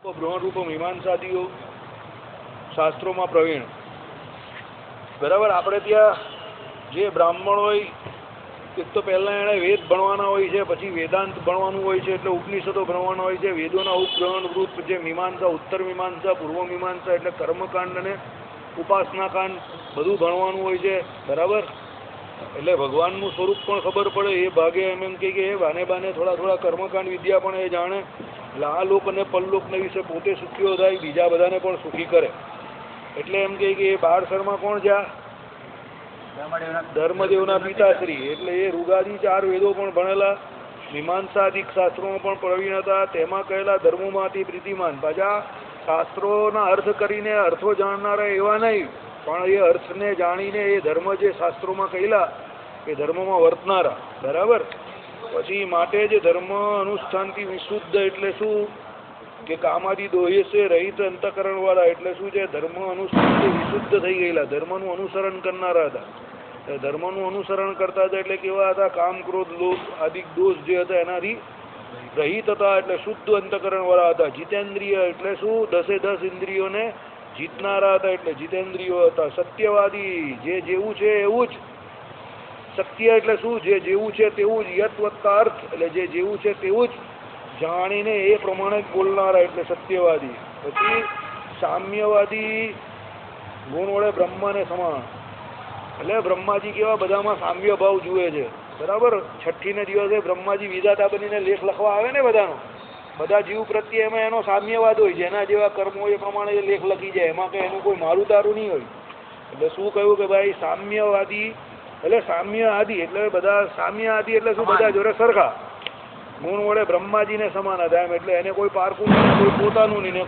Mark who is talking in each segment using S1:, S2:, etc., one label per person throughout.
S1: બ્રહ્મરૂપ મીમાંસાદીઓ શાસ્ત્રોમાં પ્રવીણ. બરાબર. આપણે ત્યાં જે બ્રાહ્મણ હોય એક તો પહેલાં એણે વેદ ભણવાના હોય છે, પછી વેદાંત ભણવાનું હોય છે, એટલે ઉપનિષદો ભણવાના હોય છે. વેદોના ઉપગ્રહણરૂપ જે મીમાંસા, ઉત્તર મીમાંસા, પૂર્વ મીમાંસા એટલે કર્મકાંડ અને ઉપાસનાકાંડ બધું ભણવાનું હોય છે. બરાબર. એટલે ભગવાનનું સ્વરૂપ પણ ખબર પડે એ ભાગે એમ કહે કે એ બાને બાને થોડા થોડા કર્મકાંડ વિદ્યા પણ એ જાણે. એટલે આ લોક અને પરલોકને વિશે પોતે સુખીઓ થાય, બીજા બધાને પણ સુખી કરે. એટલે એમ કહે કે એ બારસરમાં કોણ જ્યાં ધર્મદેવના પિતાશ્રી. એટલે એ ઋગાદી 4 વેદો પણ ભણેલા, મીમાંસાદિક શાસ્ત્રોમાં પણ પ્રવીણ હતા. તેમાં કહેલા ધર્મોમાંથી પ્રીતિમાન. પાછા શાસ્ત્રોના અર્થ કરીને અર્થો જાણનારા એવા નહીં, પણ એ અર્થને જાણીને એ ધર્મ જે શાસ્ત્રોમાં કહેલા એ ધર્મમાં વર્તનારા. બરાબર. પછી માટે જે ધર્મ અનુષ્ઠાનથી વિશુદ્ધ એટલે શું કે કામાદી દોહ્ય રહિત અંતકરણ વાળા. એટલે શું છે? ધર્મ અનુષ્ઠાનથી વિશુદ્ધ થઈ ગયેલા, ધર્મનું અનુસરણ કરનારા હતા. ધર્મનું અનુસરણ કરતા હતા એટલે કેવા હતા? કામ, ક્રોધ, લોભ આદિ દોષ જે હતા એનાથી રહિત હતા, એટલે શુદ્ધ અંતકરણ વાળા હતા. જીતેન્દ્રિય એટલે શું? 10 ઇન્દ્રિયોને જીતનારા હતા, એટલે જીતેન્દ્રિયો હતા. સત્યવાદી, જે જેવું છે એવું જ. સત્ય એટલે શું? જે જેવું છે તેવું જ. યત વત્તા અર્થ એટલે જે જેવું છે તેવું જ જાણીને એ પ્રમાણે જ બોલનારા, એટલે સત્યવાદી. પછી સામ્યવાદી, ગુણ વડે બ્રહ્માને સમાન. એટલે બ્રહ્માજી કેવા બધામાં સામ્ય ભાવ જુએ છે. બરાબર. છઠ્ઠીને દિવસે બ્રહ્માજી વિધાતા બનીને લેખ લખવા આવે ને બધાનો, બધા જીવ પ્રત્યે એમાં એનો સામ્યવાદ હોય. જેના જેવા કર્મો એ પ્રમાણે એ લેખ લખી જાય, એમાં કંઈ એનું કોઈ મારું તારું નહીં હોય. એટલે શું કહ્યું કે ભાઈ સામ્યવાદી એટલે સામ્ય આદિ એટલે બધા સામ્ય આદિ એટલે શું? બધા જોડે સરખા. ગુણ વડે બ્રહ્માજીને સમાન હતા એમ. એટલે એને કોઈ પારકું નહીં, કોઈ પોતાનું નહીં, ને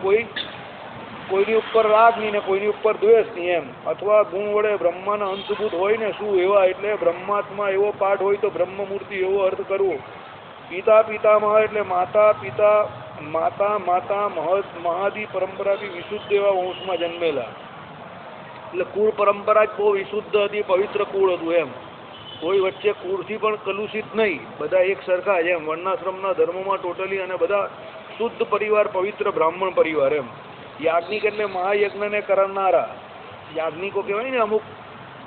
S1: કોઈની ઉપર રાગ નહીં, ને કોઈની ઉપર દ્વેષ નહીં એમ. અથવા ગુણ વડે બ્રહ્માના અંશભૂત હોય ને શું એવા, એટલે બ્રહ્માત્મા એવો પાઠ હોય તો બ્રહ્મમૂર્તિ એવો અર્થ કરવો. પિતા પિતામહ એટલે માતા પિતા, માતા મહાદી પરંપરાથી વિશુદ્ધ એવા વંશમાં જન્મેલા. એટલે કુળ પરંપરા જ બહુ વિશુદ્ધ હતી, પવિત્ર કુળ હતું એમ. કોઈ વચ્ચે કુળથી પણ કલુષિત નહીં, બધા એક સરખા જ એમ. વર્ણાશ્રમના ધર્મમાં ટોટલી, અને બધા શુદ્ધ પરિવાર, પવિત્ર બ્રાહ્મણ પરિવાર એમ. યાજ્ઞિક એટલે મહાયજ્ઞને કરનારા. યાજ્ઞિકો કહેવાય ને, અમુક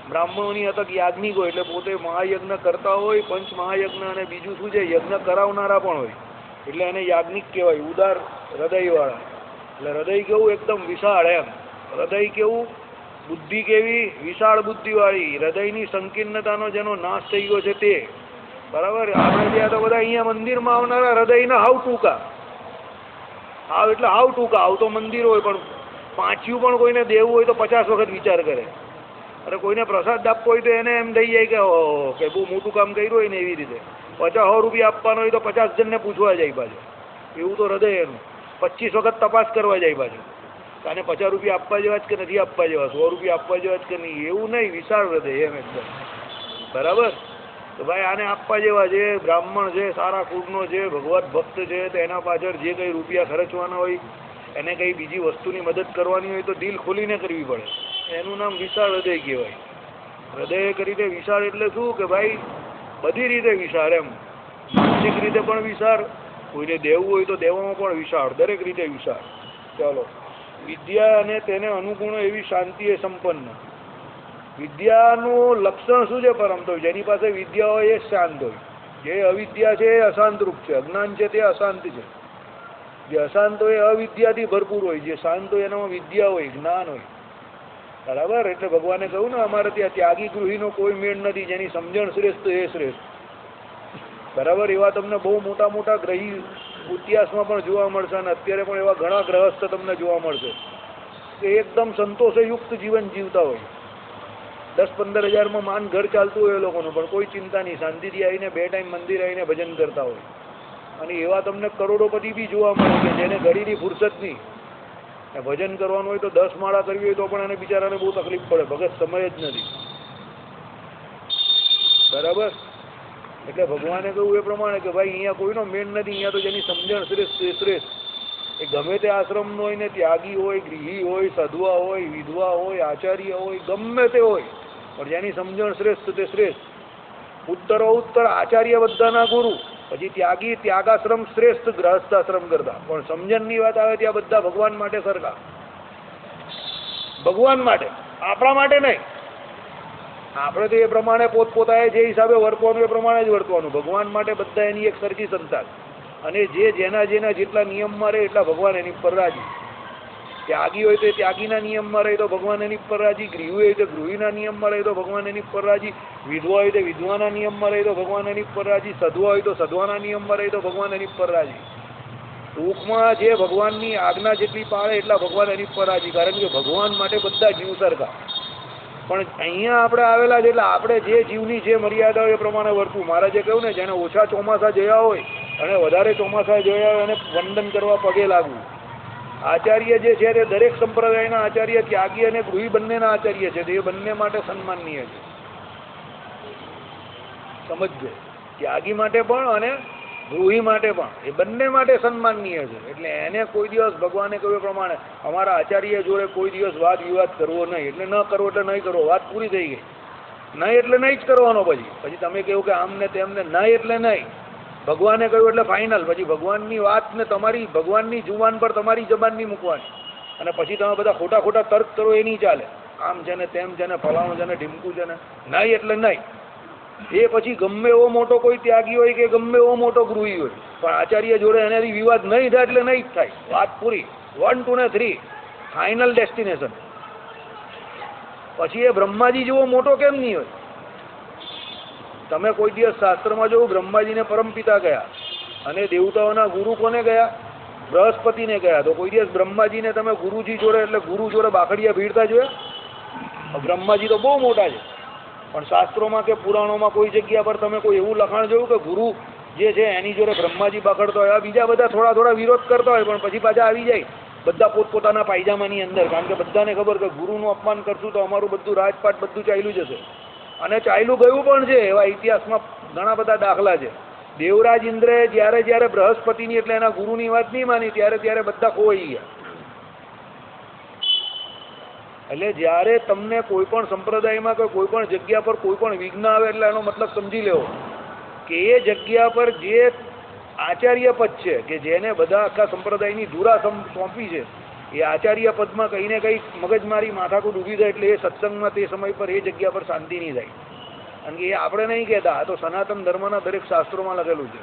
S1: બ્રાહ્મણોની અતક યાજ્ઞિકો એટલે પોતે મહાયજ્ઞ કરતા હોય, પંચ મહાયજ્ઞ, અને બીજું શું છે? યજ્ઞ કરાવનારા પણ હોય. એટલે એને યાજ્ઞિક કહેવાય. ઉદાર હૃદયવાળા. એટલે હૃદય કેવું? એકદમ વિશાળ એમ. હૃદય કેવું? બુદ્ધિ કેવી? વિશાળ બુદ્ધિવાળી. હૃદયની સંકીર્ણતાનો જેનો નાશ થઈ ગયો છે તે. બરાબર. આપણે ત્યાં તો બધા અહીંયા મંદિરમાં આવનારા હૃદયના હાવ ટૂંકા. હાવ એટલે હાવ ટૂંકા. આવ તો મંદિર હોય, પણ પાંચ્યું પણ કોઈને દેવું હોય તો 50 વખત વિચાર કરે. અરે કોઈને પ્રસાદ આપવો હોય તો એને એમ થઈ જાય કે બહુ મોટું કામ કર્યું હોય ને એવી રીતે. 50-100 રૂપિયા આપવાનો હોય તો 50 જણને પૂછવા જાય પાછું. એવું તો હૃદય એનું. 25 વખત તપાસ કરવા જાય પાછું. અને 50 રૂપિયા આપવા જેવા જ કે નથી આપવા જેવા, 100 રૂપિયા આપવા જેવા જ કે નહીં, એવું નહીં. વિશાળ હૃદય એમ એકદમ. બરાબર. તો ભાઈ આને આપવા જેવા છે. બ્રાહ્મણ છે, સારા કુળનો છે, ભગવત ભક્ત છે, તો એના પાછળ જે કંઈ રૂપિયા ખર્ચવાના હોય, એને કંઈ બીજી વસ્તુની મદદ કરવાની હોય તો દિલ ખોલીને કરવી પડે. એનું નામ વિશાળ હૃદય કહેવાય. હૃદય કરીને વિશાળ એટલે શું કે ભાઈ બધી રીતે વિશાળ એમ. માનસિક રીતે પણ વિશાળ, કોઈને દેવું હોય તો દેવામાં પણ વિશાળ, દરેક રીતે વિશાળ. ચાલો. વિદ્યા અને તેને અનુગુણ એવી શાંતિ એ સંપન્ન. વિદ્યાનું લક્ષણ શું છે? પરમ તો જેની પાસે વિદ્યા હોય એ શાંત હોય. જે અવિદ્યા છે એ અશાંત રૂપ છે. અજ્ઞાન છે તે અશાંત છે. જે અશાંત હોય એ અવિદ્યાથી ભરપૂર હોય. જે શાંત હોય એનામાં વિદ્યા હોય, જ્ઞાન હોય. બરાબર. એટલે ભગવાને કહ્યું ને, અમારે ત્યાં ત્યાગી ગૃહીનો કોઈ મેળ નથી. જેની સમજણ શ્રેષ્ઠ એ શ્રેષ્ઠ. બરાબર. એવા તમને બહુ મોટા મોટા ગ્રહી ઇતિહાસમાં પણ જોવા મળશે, અને અત્યારે પણ એવા ઘણા ગ્રહસ્થ તમને જોવા મળશે કે એકદમ સંતોષયુક્ત જીવન જીવતા હોય. 10-15 હજારમાં માન ઘર ચાલતું હોય એ લોકોનું, પણ કોઈ ચિંતા નહીં. શાંતિથી આવીને 2 ટાઈમ મંદિર આવીને ભજન કરતા હોય. અને એવા તમને કરોડોપતિ બી જોવા મળે કે જેને ઘડીની ફુરસત નહીં. ભજન કરવાનું હોય તો 10 માળા કરવી હોય તો પણ એને બિચારાને બહુ તકલીફ પડે. ભગત સમય જ નથી. બરાબર. એટલે ભગવાને કહ્યું એ પ્રમાણે કે ભાઈ અહીંયા કોઈનો મેળ નથી. અહીંયા તો જેની સમજણ શ્રેષ્ઠ એ શ્રેષ્ઠ. એ ગમે તે આશ્રમનો હોય ને, ત્યાગી હોય, ગૃહી હોય, સાધુઆ હોય, વિધવા હોય, આચાર્ય હોય, ગમે તે હોય, પણ જેની સમજણ શ્રેષ્ઠ તે શ્રેષ્ઠ. ઉત્તર આચાર્ય બધાના ગુરુ. પછી ત્યાગી ત્યાગાશ્રમ શ્રેષ્ઠ ગ્રહસ્થાશ્રમ કરતા, પણ સમજણની વાત આવે ત્યાં બધા ભગવાન માટે સરખા. ભગવાન માટે, આપણા માટે નહીં. આપણે તો એ પ્રમાણે પોતપોતાએ જે હિસાબે વર્તવાનું એ પ્રમાણે જ વર્તવાનું. ભગવાન માટે બધા એની એક સરખી સંતાન, અને જેના જેટલા નિયમમાં રહે એટલા ભગવાન એની પર રાજી. ત્યાગી હોય તો ત્યાગીના નિયમમાં રહે તો ભગવાન એની પર રાજી, ગૃહી હોય તો ગૃહીના નિયમમાં રહે તો ભગવાન એની પર રાજી, વિધવા હોય તો વિધવાના નિયમમાં રહે તો ભગવાન એની પર રાજી, સધવા હોય તો સધવાના નિયમમાં રહે તો ભગવાન એની પર રાજી. ટૂંકમાં જે ભગવાનની આજ્ઞા જેટલી પાળે એટલા ભગવાન એની પર રાજી, કારણ કે ભગવાન માટે બધા જીવ સરખા. પણ અહીંયા આપણે આવેલા છે એટલે આપણે જે જીવની જે મર્યાદા હોય એ પ્રમાણે વર્તવું. મારે જે કહ્યું ને, જેને ઓછા ચોમાસા જોયા હોય અને વધારે ચોમાસા જોયા હોય એને વંદન કરવા પગે લાગવું. આચાર્ય જે છે તે દરેક સંપ્રદાયના આચાર્ય ત્યાગી અને ગૃહી બંનેના આચાર્ય છે, તે બંને માટે સન્માનનીય છે. સમજજો, ત્યાગી માટે પણ અને ગૃહી માટે પણ, એ બંને માટે સન્માનનીય છે. એટલે એને કોઈ દિવસ ભગવાને કહ્યું પ્રમાણે અમારા આચાર્ય જોડે કોઈ દિવસ વાદ વિવાદ કરવો નહીં. એટલે ન કરવો એટલે નહીં કરવો, વાત પૂરી થઈ ગઈ. નહીં એટલે નહીં જ કરવાનો. પછી તમે કહ્યું કે આમને તેમને, નહીં એટલે નહીં. ભગવાને કહ્યું એટલે ફાઇનલ. પછી ભગવાનની વાતને તમારી ભગવાનની જુબાન પર તમારી જબાન નહીં મૂકવાની. અને પછી તમે બધા ખોટા ખોટા તર્ક કરો એ નહીં ચાલે. આમ છે ને તેમ છે ને ફલાણું છે ને ઢીમકું છે ને, નહીં એટલે નહીં. એ પછી ગમે એવો મોટો કોઈ ત્યાગી હોય કે ગમે એવો મોટો ગૃહી હોય, પણ આચાર્ય જોડે એનાથી વિવાદ નહીં થાય એટલે નહીં જ થાય. વાત પૂરી. 1, 2 ને 3 ફાઇનલ ડેસ્ટિનેશન. પછી એ બ્રહ્માજી જેવો મોટો કેમ નહીં હોય? તમે કોઈ દિવસ શાસ્ત્રમાં જોયું, બ્રહ્માજીને પરમપિતા ગયા અને દેવતાઓના ગુરુ કોને ગયા? બૃહસ્પતિને ગયા. તો કોઈ દિવસ બ્રહ્માજીને તમે ગુરુજી જોડે એટલે ગુરુ જોડે બાખડિયા ભીડતા જોયા? બ્રહ્માજી તો બહુ મોટા છે, પણ શાસ્ત્રોમાં કે પુરાણોમાં કોઈ જગ્યા પર તમે કોઈ એવું લખાણ જોયું કે ગુરુ જે છે એની જોડે બ્રહ્માજી બાખડતો હોય? બીજા બધા થોડા થોડા વિરોધ કરતા હોય, પણ પછી પાછા આવી જાય બધા પોતપોતાના પાયજામાની અંદર, કારણ કે બધાને ખબર કે ગુરુનું અપમાન કરશું તો અમારું બધું રાજપાટ બધું ચાલ્યું જશે. અને ચાલ્યું ગયું પણ છે. એવા ઇતિહાસમાં ઘણા બધા દાખલા છે. દેવરાજ ઇન્દ્રએ જ્યારે બૃહસ્પતિની એટલે એના ગુરુની વાત નહીં માની, ત્યારે બધા ખોવાઈ ગયા. એટલે જ્યારે તમને કોઈ પણ સંપ્રદાયમાં કે કોઈ પણ જગ્યા પર કોઈ પણ વિઘ્ન આવે એટલે એનો મતલબ સમજી લેવો કે એ જગ્યા પર જે આચાર્ય પદ છે, કે જેને બધા આખા સંપ્રદાયની ધુરા સોંપી છે, એ આચાર્ય પદમાં કંઈ ને કંઈ મગજમારી માથાકૂટ ઊભી થાય એટલે એ સત્સંગમાં તે સમય પર એ જગ્યા પર શાંતિ નહીં થાય. કારણ કે એ આપણે નહીં કહેતા, આ તો સનાતન ધર્મના દરેક શાસ્ત્રોમાં લખેલું છે.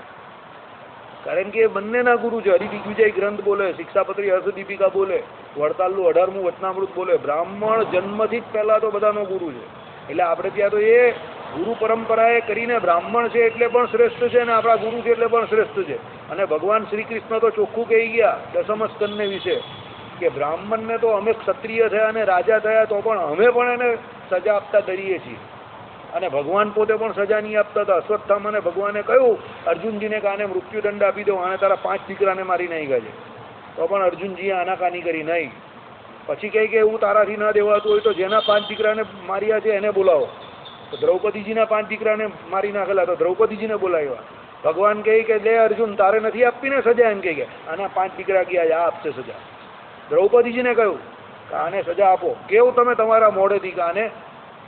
S1: કારણ કે એ બંનેના ગુરુ છે. હરિદિગ્વિજય ગ્રંથ બોલે, શિક્ષાપત્રી અર્થદીપિકા બોલે, વડતાલનું 18મું વચનામૃત બોલે. બ્રાહ્મણ જન્મથી જ પહેલાં તો બધાનો ગુરુ છે. એટલે આપણે ત્યાં તો એ ગુરુ પરંપરાએ કરીને બ્રાહ્મણ છે એટલે પણ શ્રેષ્ઠ છે, અને આપણા ગુરુ છે એટલે પણ શ્રેષ્ઠ છે. અને ભગવાન શ્રી કૃષ્ણ તો ચોખ્ખું કહી ગયા દસમ સ્કંદને વિશે કે બ્રાહ્મણને તો અમે ક્ષત્રિય થયા અને રાજા થયા તો પણ અમે પણ એને સજા આપતા ડરીએ છીએ. અને ભગવાન પોતે પણ સજા નહીં આપતા હતા. અશ્વત્થામાને ભગવાને કહ્યું અર્જુનજીને કે આને મૃત્યુદંડ આપી દો, આને તારા 5 દીકરાને મારી નાખ્યા છે. તો પણ અર્જુનજીએ આનાકાની કરી નહીં. પછી કહે કે એવું તારાથી ન દેવાતું હોય તો જેના 5 દીકરાને માર્યા છે એને બોલાવો. તો દ્રૌપદીજીના 5 દીકરાને મારી નાખેલા, તો દ્રૌપદીજીને બોલાવ્યા. ભગવાન કહે કે લે અર્જુન, તારે નથી આપવી ને સજા? એમ કે આના 5 દીકરા ગયા, આ આપશે સજા. દ્રૌપદીજીને કહ્યું કે આને સજા આપો. કેવું તમે તમારા મોઢેથી કે આને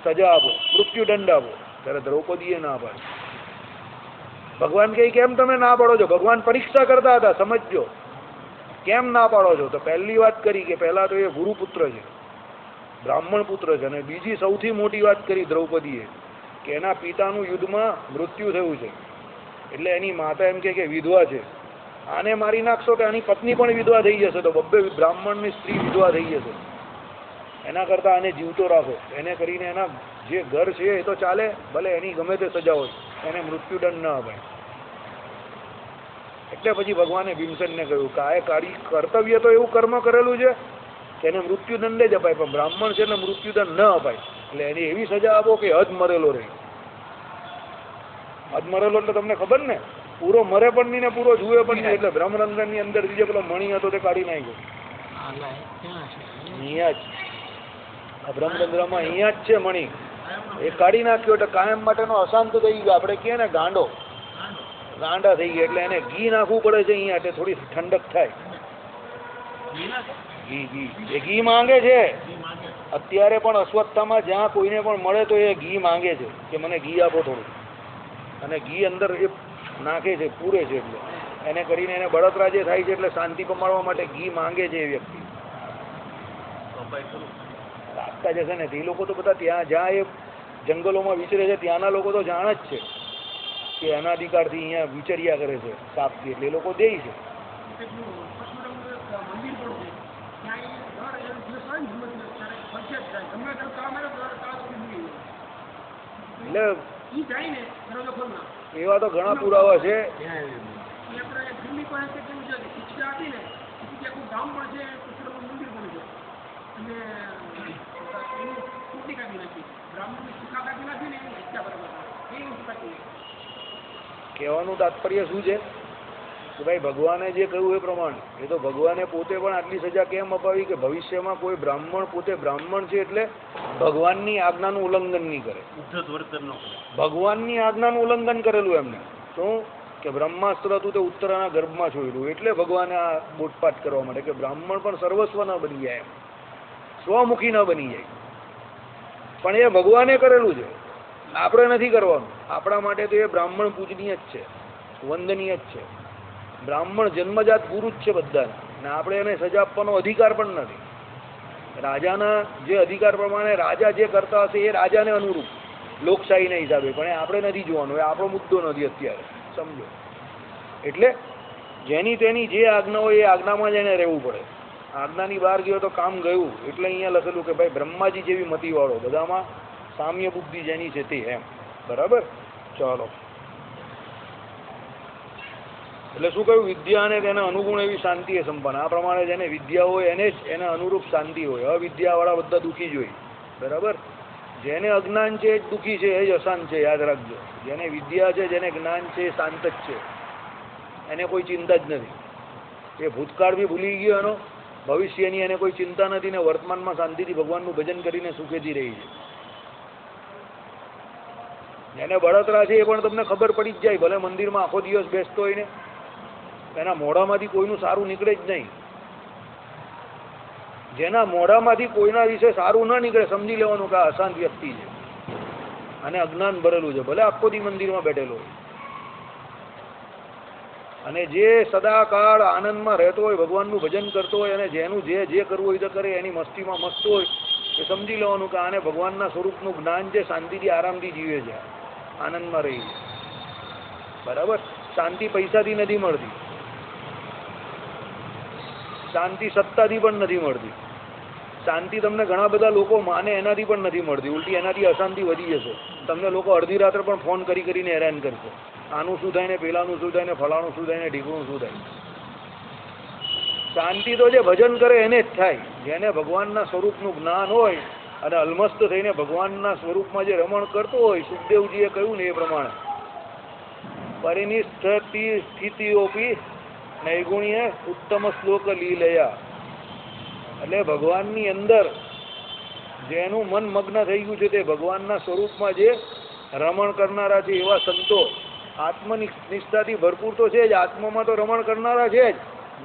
S1: સજા આપો, મૃત્યુદંડ આપો. ત્યારે દ્રૌપદીએ ના પાડી. ભગવાન કહે કેમ તમે ના પાડો છો? ભગવાન પરીક્ષા કરતા હતા, સમજજો. કેમ ના પાડો છો? તો પહેલી વાત કરી કે પહેલા તો એ ગુરુપુત્ર છે, બ્રાહ્મણ પુત્ર છે. અને બીજી સૌથી મોટી વાત કરી દ્રૌપદીએ કે એના પિતાનું યુદ્ધમાં મૃત્યુ થયું છે, એટલે એની માતા એમ કે વિધવા છે. આને મારી નાખશો કે આની પત્ની પણ વિધવા થઈ જશે, તો બબ્બે બ્રાહ્મણની સ્ત્રી વિધવા થઈ જશે. એના કરતાં આને જીવતો રાખો. એને કરીને એના જે ઘર છે એ તો ચાલે, ભલે એની ગમે તે સજા હોય, એને મૃત્યુદંડ ન અપાય. એટલે પછી ભગવાને ભીમસેનને કહ્યું કે આ કર્તવ્ય તો એવું કર્મ કરેલું છે કે એને મૃત્યુદંડ જ અપાય, પણ બ્રાહ્મણ છે એટલે મૃત્યુદંડ ન અપાય. એટલે એની એવી સજા આપો કે હદ મરેલો રહે. હદ મરેલો એટલે તમને ખબર ને, પૂરો મરે પણ નહીં ને પૂરો જુએ પણ નહીં. એટલે બ્રહ્મરંધ્રની અંદર જે પેલો મણી હતો તે કાઢી નાખ્યો. અહીંયા જ આ બ્રહ્મરંધ્રમાં અહીંયા જ છે મણી, એ કાઢી નાખ્યો. એટલે કાયમ માટેનો અશાંત થઈ ગયો. આપણે કહે ને ગાંડા થઈ ગયા. એટલે એને ઘી નાખવું પડે છે અહીંયા, એટલે થોડી ઠંડક થાય. એ ઘી માંગે છે અત્યારે પણ. અશ્વત્થામાં જ્યાં કોઈને પણ મળે તો એ ઘી માંગે છે કે મને ઘી આપો થોડું. અને ઘી અંદર એ નાખે છે, પૂરે છે. એટલે એને કરીને એને બળતરા જે થાય છે એટલે શાંતિ પમાડવા માટે ઘી માંગે છે એ વ્યક્તિ. રાખતા જશે ને એ લોકો તો બધા ત્યાં જ્યાં એ જંગલોમાં વિચરે છે ત્યાંના લોકો તો જાણે જ છે કે અનાધિકારથી અહીંયા વિચર્યા કરે છે સાપથી, એટલે એ લોકો દે છે. એટલે એવા તો ઘણા પુરાવા છે. કહેવાનું તાત્પર્ય શું છે કે ભાઈ ભગવાને જે કહ્યું એ પ્રમાણે, એ તો ભગવાને પોતે પણ આટલી સજા કેમ અપાવી કે ભવિષ્યમાં કોઈ બ્રાહ્મણ પોતે બ્રાહ્મણ છે એટલે ભગવાનની આજ્ઞાનું ઉલ્લંઘન નહીં કરે. ભગવાનની આજ્ઞાનું ઉલ્લંઘન કરેલું એમને શું કે બ્રહ્માસ્ત્ર હતું તે ઉત્તરાના ગર્ભમાં છોડ્યું, એટલે ભગવાને આ બોટપાટ કરવા માટે કે બ્રાહ્મણ પણ સર્વસ્વ ન બની જાય, એમ સ્વમુખી ન બની જાય. પણ એ ભગવાને કરેલું છે, આપણે નથી કરવાનું. આપણા માટે તો એ બ્રાહ્મણ પૂજનીય જ છે, વંદનીય જ છે. બ્રાહ્મણ જન્મજાત ગુરુ જ છે બધાને, અને આપણે એને સજા આપવાનો અધિકાર પણ નથી. રાજાના જે અધિકાર પ્રમાણે રાજા જે કરતા હશે એ રાજાને અનુરૂપ લોકશાહીના હિસાબે, પણ એ આપણે નથી જોવાનું. એ આપણો મુદ્દો નથી અત્યારે, સમજો. એટલે જેની તેની જે આજ્ઞા હોય એ આજ્ઞામાં જ એને રહેવું પડે. આજ્ઞાની બહાર ગયો તો કામ ગયું. એટલે અહીંયા લખેલું કે ભાઈ બ્રહ્માજી જેવી મતીવાળો, બધામાં સામ્ય બુદ્ધિ જેની છે તે, એમ. બરાબર, ચાલો. એટલે શું કહ્યું? વિદ્યા અને તેને અનુગુણ એવી શાંતિ એ સંપન્ન. આ પ્રમાણે જેને વિદ્યા હોય એને જ એને અનુરૂપ શાંતિ હોય. અવિદ્યાવાળા બધા દુઃખી જ હોય. બરાબર. જેને અજ્ઞાન છે એ જ દુઃખી છે, એ જ અશાંત છે, યાદ રાખજો. જેને વિદ્યા છે, જેને જ્ઞાન છે એ શાંત જ છે, એને કોઈ ચિંતા જ નથી. એ ભૂતકાળ બી ભૂલી ગયો એનો, ભવિષ્યની એને કોઈ ચિંતા નથી, ને વર્તમાનમાં શાંતિથી ભગવાનનું ભજન કરીને સુખેથી રહી છે. જેને બળતરા છે એ પણ તમને ખબર પડી જ જાય, ભલે મંદિરમાં આખો દિવસ બેસતો હોય ને, એના મોઢામાંથી કોઈનું સારું નીકળે જ નહીં. જેના મોઢામાંથી કોઈના વિશે સારું ન નીકળે, સમજી લેવાનું કે આ અશાંત વ્યક્તિ છે અને અજ્ઞાન ભરેલું છે, ભલે આખો દી મંદિરમાં બેઠેલો હોય. અને જે સદાકાળ આનંદમાં રહેતો હોય, ભગવાનનું ભજન કરતો હોય, અને જેનું જે કરવું હોય તો કરે, એની મસ્તીમાં મસ્ત હોય, એ સમજી લેવાનું કે આને ભગવાનના સ્વરૂપનું જ્ઞાન છે, શાંતિથી આરામથી જીવે છે, આનંદમાં રહી છે. બરાબર. શાંતિ પૈસાથી નથી મળતી, શાંતિ સત્તાથી પણ નથી મળતી, શાંતિ તમને ઘણા બધા લોકો માને એનાથી પણ નથી મળતી. ઉલટી એનાથી અશાંતિ વધી જશે. તમને લોકો અડધી રાત્રે પણ ફોન કરીને હેરાન કરશે. આનું શું થાય ને, પેલાનું શું થાય ને, ફલાણું શું થાય ને, ઢીકણું શું થાય. શાંતિ તો જે ભજન કરે એને જ થાય, જેને ભગવાનના સ્વરૂપનું જ્ઞાન હોય અને અલમસ્ત થઈને ભગવાનના સ્વરૂપમાં જે રમણ કરતો હોય. સુખદેવજીએ કહ્યું ને એ પ્રમાણે, પરિનિષ્ઠતિ સ્થિતિઓપી નૈગુણ્ય ઉત્તમ શ્લોક લીલયા. એટલે ભગવાનની અંદર જેનું મન મગ્ન થઈ ગયું છે, તે ભગવાનના સ્વરૂપમાં જે રમણ કરનારા છે એવા સંતો આત્મનિષ્ઠાથી ભરપૂર તો છે જ, આત્મામાં તો રમણ કરનારા છે જ,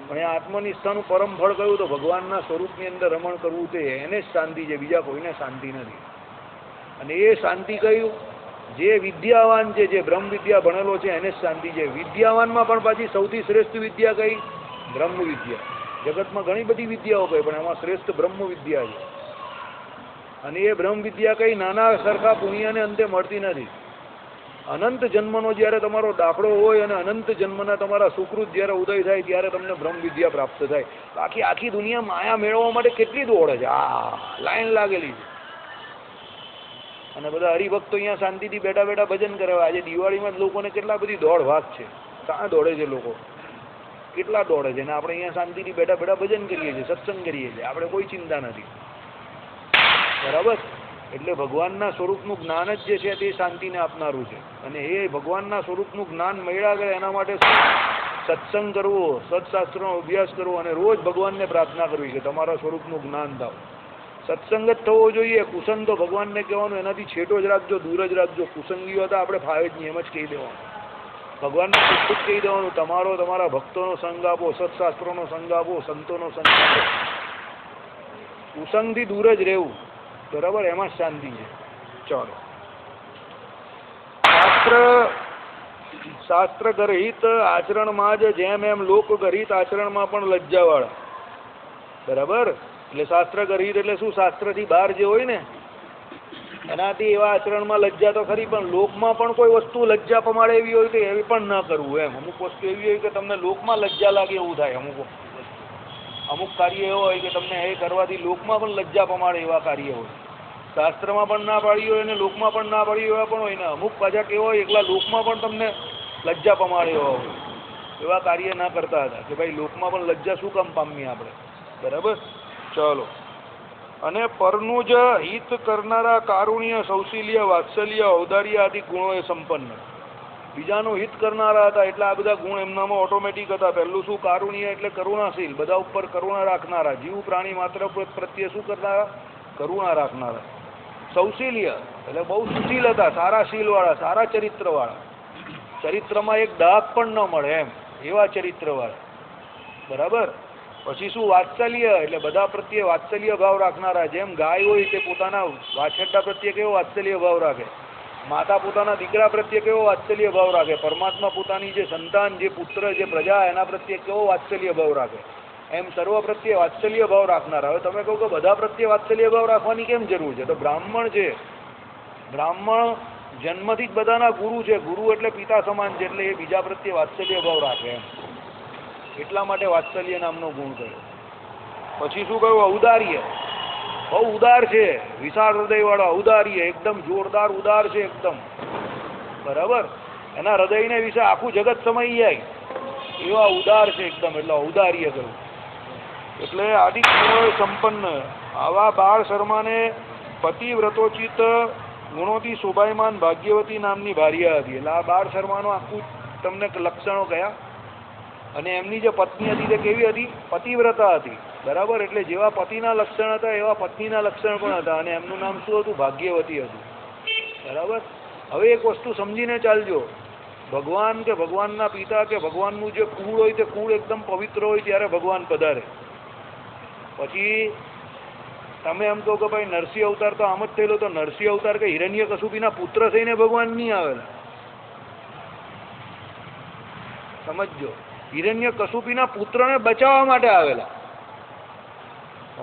S1: પણ એ આત્મનિષ્ઠાનું પરમ ફળ કહ્યું તો ભગવાનના સ્વરૂપની અંદર રમણ કરવું તે એને જ શાંતિ છે, બીજા કોઈને શાંતિ નથી. અને એ શાંતિ કહ્યું જે વિદ્યાવાન છે, જે બ્રહ્મ વિદ્યા ભણેલો છે એને જ શાંતિ છે. વિદ્યાવાનમાં પણ પાછી સૌથી શ્રેષ્ઠ વિદ્યા કઈ? બ્રહ્મ વિદ્યા. જગતમાં ઘણી બધી વિદ્યાઓ કઈ, પણ એમાં શ્રેષ્ઠ બ્રહ્મ વિદ્યા છે. અને એ બ્રહ્મ વિદ્યા કઈ નાના સરખા પુણ્યને અંતે મળતી નથી. અનંત જન્મનો જ્યારે તમારો દાખલો હોય અને અનંત જન્મના તમારા સુકૃત જ્યારે ઉદય થાય ત્યારે તમને બ્રહ્મ વિદ્યા પ્રાપ્ત થાય. બાકી આખી દુનિયા માયા મેળવવા માટે કેટલી દોડે છે, લાઈન લાગેલી છે. અને બધા હરિભક્તો અહીંયા શાંતિથી બેઠા બેઠા ભજન કરે. આજે દિવાળીમાં જ લોકોને કેટલા બધી દોડ ભાગ છે, ક્યાં દોડે છે લોકો, કેટલા દોડે છે. અને આપણે અહીંયા શાંતિથી બેઠા બેઠા ભજન કરીએ છીએ, સત્સંગ કરીએ છીએ, આપણે કોઈ ચિંતા નથી. બરાબર. એટલે ભગવાનના સ્વરૂપનું જ્ઞાન જ જે છે તે શાંતિને આપનારું છે. અને એ ભગવાનના સ્વરૂપનું જ્ઞાન મળ્યા કરે એના માટે સત્સંગ કરવો, સત્શાસ્ત્રનો અભ્યાસ કરવો અને રોજ ભગવાનને પ્રાર્થના કરવી કે તમારા સ્વરૂપનું જ્ઞાન થાવ. સત્સંગ જ થવો જોઈએ. કુસંગ તો ભગવાનને કહેવાનું એનાથી છેટો જ રાખજો, દૂર જ રાખજો. કુસંગીઓ હતા આપણે ફાવે જ નહીં, એમ જ કહી દેવાનું. ભગવાનને ખુદ કહી દેવાનું તમારા ભક્તોનો સંગ આપો, સત્શાસ્ત્રોનો સંગ આપો, સંતોનો સંગ આપો. કુસંગથી દૂર જ રહેવું. બરાબર. એમાં શાંતિ છે. ચાલો. શાસ્ત્ર ગરહિત આચરણમાં જ જેમ એમ લોક ગરહિત આચરણમાં પણ લજ્જાવાળા. બરાબર? એટલે શાસ્ત્ર ગરહિત એટલે શું? શાસ્ત્રથી બહાર જે હોય ને એનાથી એવા આચરણમાં લજ્જા તો ખરી, પણ લોકમાં પણ કોઈ વસ્તુ લજ્જા પમાડે એવી હોય તો એવી પણ ન કરવું એમ. અમુક વસ્તુ એવી હોય કે તમને લોકમાં લજ્જા લાગે એવું થાય. અમુક કાર્ય એવો હોય કે તમને એ કરવાથી લોકમાં પણ લજ્જા પમાડે એવા કાર્ય હોય. શાસ્ત્રમાં પણ ના પાડી હોય અને લોકમાં પણ ના પાડી એવા પણ હોય ને. અમુક પાછા કેવો હોય એકલા લોકમાં પણ તમને લજ્જા પમાડે એવા હોય. એવા કાર્ય ના કરતા હતા કે ભાઈ લોકમાં પણ લજ્જા શું કામ પામીએ આપણે. બરાબર? ચાલો. અને પરનું જ હિત કરનારા કારુણ્ય, સૌશીલ્ય, વાત્સલ્ય, ઔદાર્ય આદિ ગુણોએ સંપન્ન. બીજાનું હિત કરનારા હતા એટલે આ બધા ગુણ એમનામાં ઓટોમેટિક હતા. પહેલું શું? કારુણ્ય એટલે કરુણાશીલ, બધા ઉપર કરુણા રાખનારા, જીવ પ્રાણી માત્ર પ્રત્યે શું કરનારા? કરુણા રાખનારા. સૌશીલ્ય એટલે બહુ સુશીલ હતા, સારા શીલવાળા, સારા ચરિત્રવાળા. ચરિત્રમાં એક ડાઘ પણ ન મળે એમ એવા ચરિત્રવાળા. બરાબર? પછી શું? વાત્સલ્ય એટલે બધા પ્રત્યે વાત્સલ્ય ભાવ રાખનારા. જેમ ગાય હોય તે પોતાના વાછરડા પ્રત્યે કેવો વાત્સલ્ય ભાવ રાખે, માતા પોતાના દીકરા પ્રત્યે કેવો વાત્સલ્ય ભાવ રાખે, પરમાત્મા પોતાની જે સંતાન, જે પુત્ર, જે પ્રજા એના પ્રત્યે કેવો વાત્સલ્ય ભાવ રાખે, એમ સર્વ પ્રત્યે વાત્સલ્ય ભાવ રાખનારા. હવે તમે કહો કે બધા પ્રત્યે વાત્સલ્ય ભાવ રાખવાની કેમ જરૂર છે? તો બ્રાહ્મણ છે, બ્રાહ્મણ જન્મથી જ બધાના ગુરુ છે. ગુરુ એટલે પિતા સમાન છે, એટલે એ બીજા પ્રત્યે વાત્સલ્ય ભાવ રાખે એમ. એટલા માટે વાત્સલ્ય નામનો ગુણ કહ્યો. પછી શું કહ્યું? ઔદાર્ય. બહુ ઉદાર છે, વિશાળ હૃદયવાળા, ઔદાર્ય, એકદમ જોરદાર ઉદાર છે એકદમ. બરાબર? એના હૃદયને વિશે આખું જગત સમાઈ જાય એવા ઉદાર છે એકદમ, એટલે ઔદાર્ય કહ્યું. એટલે આદિ ગુણોએ સંપન્ન. આવા બાળ શર્માને પતિવ્રતોચિત ગુણોથી શોભાયમાન ભાગ્યવતી નામની ભાર્યા હતી. એટલે આ બાળ શર્માનો આખું તમને લક્ષણો કયા, અને એમની જે પત્ની હતી તે કેવી હતી? પતિવ્રતા હતી. બરાબર? એટલે જેવા પતિના લક્ષણ હતા એવા પત્નીના લક્ષણ પણ હતા, અને એમનું નામ શું હતું? ભાગ્યવતી હતું. બરાબર? હવે એક વસ્તુ સમજીને ચાલજો. ભગવાન કે ભગવાનના પિતા કે ભગવાનનું જે કુળ હોય તે કુળ એકદમ પવિત્ર હોય ત્યારે ભગવાન પધારે. પછી તમે એમ કહો કે ભાઈ નરસિંહ અવતાર તો આમ જ થયેલો, તો નરસિંહ અવતાર કે હિરણ્યકશુપીના પુત્ર થઈને ભગવાન નહીં આવેલા. સમજજો, હિરણ્યકશુપીના પુત્રને બચાવવા માટે આવેલા.